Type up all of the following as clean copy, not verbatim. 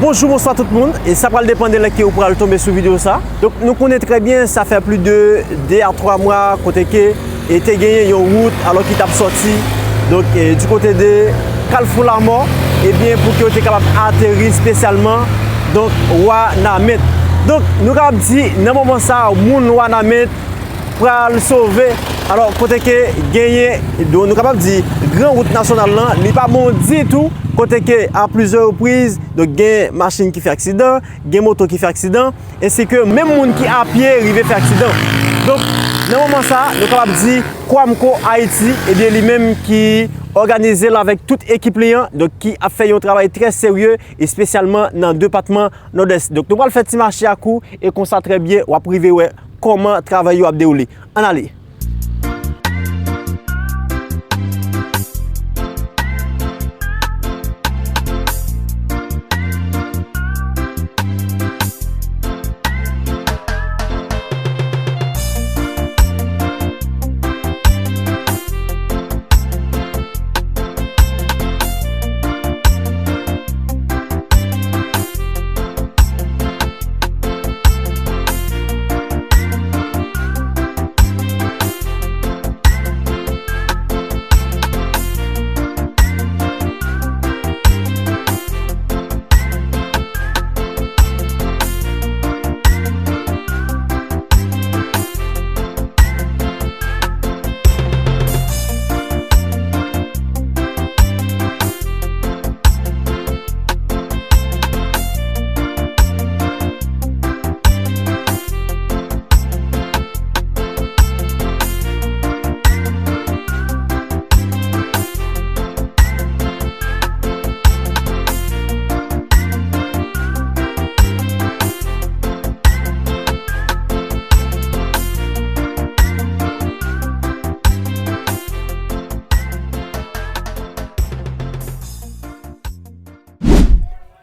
Bonjour, bonsoir tout le monde. Et ça va dépendre de là qui pourra tomber sur vidéo ça. Donc nous connaissons très bien, ça fait plus de 2 à 3 mois côté que était gagné une route alors qu'il t'a sorti. Donc du côté de Carrefour-la-Mort, et bien pour qu'il était capable d'atterrir spécialement donc Ouanamet. Donc nous avons dit dans moment ça moun Ouanamet pour le sauver. Alors côté que gagné donc nous capable dire grand route nationale là, il pas bon du tout. Côté que à plusieurs reprises, donc gain machine qui fait accident, gain moto qui fait accident, ainsi que même monde qui à pied arrive faire accident. Donc dans moment ça, nous capable dire Quamco Haïti et bien lui-même qui organisé avec toute équipe client, donc qui a fait un travail très sérieux et spécialement dans le département nord-est. Donc nous allons faire petit marché à coup et qu'on sait très bien ou à privé ouais, comment travailler à dérouler. En allez.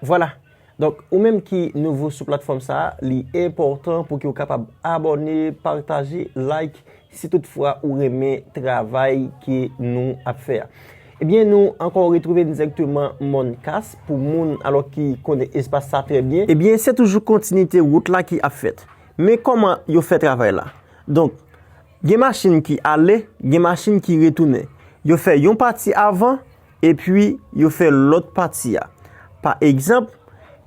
Voilà. Donc, ou même qui nouveau sur plateforme ça, c'est important pour que vous capable abonner, partager, like si toutefois vous aimez le travail que nous a fait. Eh bien, nous encore retrouver directement Moncas pour moun alors qui connaît l'espace ça très bien. Eh bien, c'est toujours continuité route là qui a fait. Mais comment vous fait travail là? Donc, il y a machine qui allait, il y a machine qui retournait. Vous fait une partie avant et puis vous fait l'autre partie. Par exemple,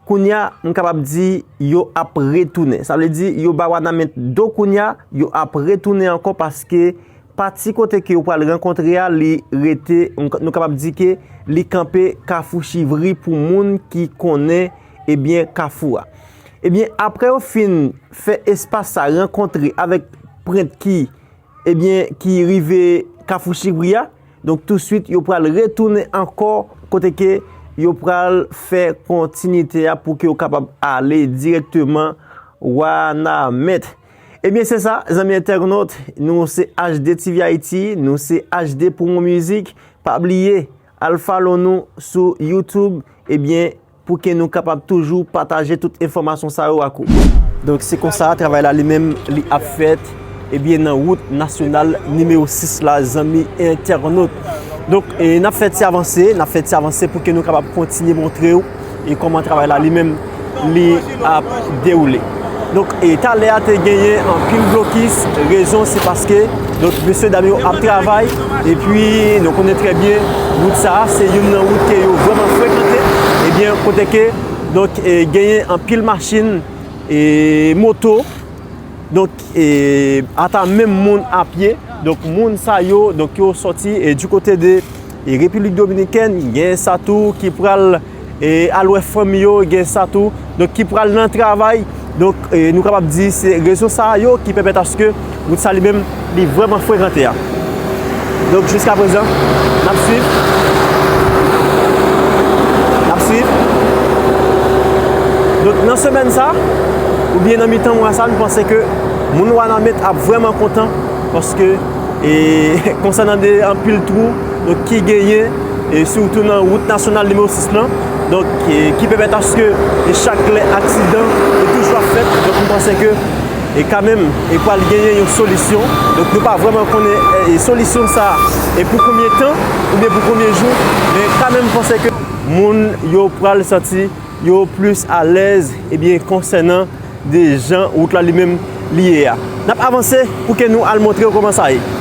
Kounia, on capable dire yo a retourner. Ça veut dire yo ba Ouanamet do Kounia, yo a retourner encore parce que parti côté que yo va rencontrer li rete, nous capable dire que li camper Carrefour Chivri pour moun qui connaît eh bien Carrefour. Eh bien après au fin fait espace à rencontrer avec print qui eh bien qui rive Carrefour Chivri. Donc tout de suite yo va retourner encore côté que yo pral faire continuité pour que vous capable aller directement Ouanamet. Eh bien c'est ça, les amis internautes, nous c'est HD TV Haïti, nous c'est HD pour mon musique. Pas oublier, follow nous sur YouTube, eh bien pour que nous capable toujours partager toute information ça à coup. Donc c'est comme ça, travail là lui-même li a fait eh bien dans route nationale numéro 6 là, les amis internautes. Donc, nous avons fait avancer pour que nous puissions continuer à montrer et comment travailler là lui-même a déroulé. Donc, t'as gagné en pile blocus. Raison, c'est parce que donc, monsieur Damio a travaillé et puis nous connaissons très bien route ça, c'est une route qui est vraiment fréquentée. Et bien, côté que donc gagné en pile machine et moto. Donc, attends même monde à pied. Donc, moun sa yo, donc yo sorti et du côté de République Dominicaine, il y a ça tout qui pral à l'ouest famille yo, il y a ça tout donc qui pral dans le travail. Donc, nous capable dire c'est réseau ça yo qui permet à ce que vous ça lui-même est vraiment fréquenté. Donc, jusqu'à présent, n'a suivre. Donc, dans cette semaine ça, ou bien dans le mi-temps, moi ça, je pense que moun Ouanamet a vraiment content. Parce que concernant un pile trou donc qui gagne et surtout dans la route nationale numéro 6 là, donc qui permet à ce que chaque accident est toujours fait. Donc on pense que et quand même il faut gagner une solution. Donc nous pas vraiment connaître une solution ça et pour combien de temps ou bien pour combien de jours, mais quand même penser que moun yo pral sorti yo plus à l'aise et bien concernant des gens route là lui-même lié à. N'a avancé pour que nous allons montrer comment ça est.